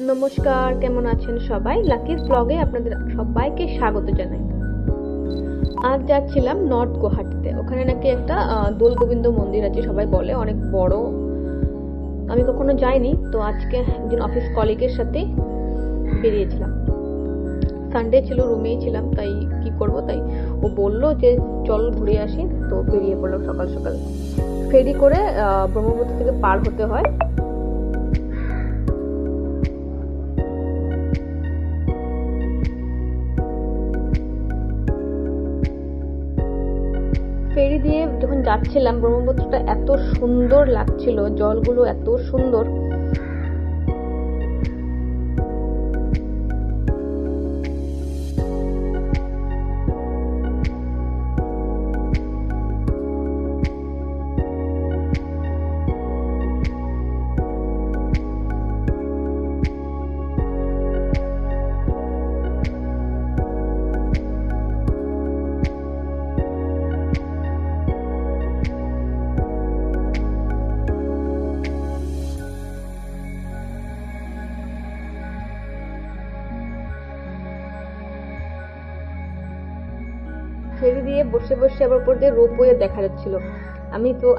নমস্কার, কেমন আছেন সবাই? লাকিস ব্লগে আপনাদের সবাইকে স্বাগত জানাই। আজ যাচ্ছিলাম নর্থ গুয়াহাটিতে। ওখানে নাকি একটা দোল গোবিন্দ মন্দির আছে, সবাই বলে অনেক বড়। আমি কখনো যাইনি, তো আজকে একজন অফিস কলিগের সাথে বেরিয়েছিলাম। সানডে ছিল, রুমেই ছিলাম, তাই কি করব, তাই ও বললো যে চল ঘুরে আসি, তো বেরিয়ে পড়লাম সকাল সকাল। ফেরি করে ব্রহ্মপুত্র থেকে পার হতে হয়। ফেরি দিয়ে যখন যাচ্ছিলাম, ব্রহ্মপুত্রটা এত সুন্দর লাগছিল, জলগুলো এত সুন্দর। ফেরি দিয়ে বসে বসে আবার উপর দিয়ে রোপওয়ে দেখা যাচ্ছিল।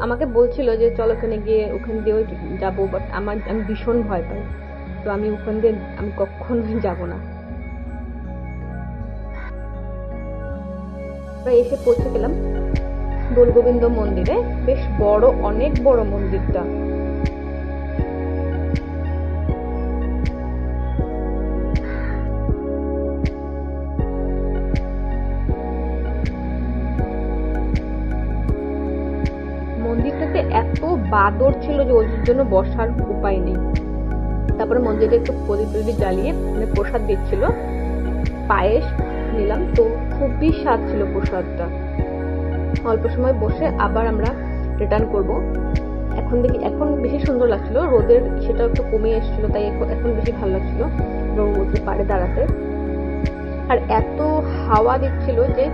আমাকে বলছিল যে চল ওখানে গিয়ে ওখান দিয়েও যাবো, বাট আমি ভীষণ ভয় পাই, তো আমি ওখান দিয়ে আমি কখনোই যাব না। আমরা এসে পৌঁছে গেলাম দোল গোবিন্দ মন্দিরে। বেশ বড়, অনেক বড় মন্দিরটা। মন্দিরটাতে এত বাদর ছিল যে ওর জন্য বসার উপায় নেই। তারপরে মন্দিরে একটু প্রদীপ জ্বালিয়ে মানে প্রসাদ দিচ্ছিল, পায়েস নিলাম, তো খুবই স্বাদ ছিল প্রসাদটা। অল্প সময় বসে আবার আমরা রিটার্ন করব। এখন বেশি সুন্দর লাগছিল, রোদের সেটা একটু কমে এসেছিল, তাই এখন বেশি ভালো লাগছিল ব্রহ্মপুত্রের পাড়ে দাঁড়াতে। আর এত হাওয়া দিচ্ছিল যে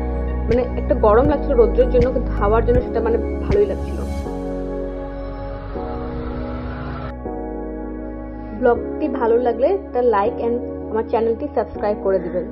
মানে একটা গরম লাগছিল রোদ্রের জন্য, কিন্তু হাওয়ার জন্য সেটা মানে ভালোই লাগছিল। ব্লগটি ভালো লাগলে তার লাইক এন্ড আমার চ্যানেলটি সাবস্ক্রাইব করে দিবেন।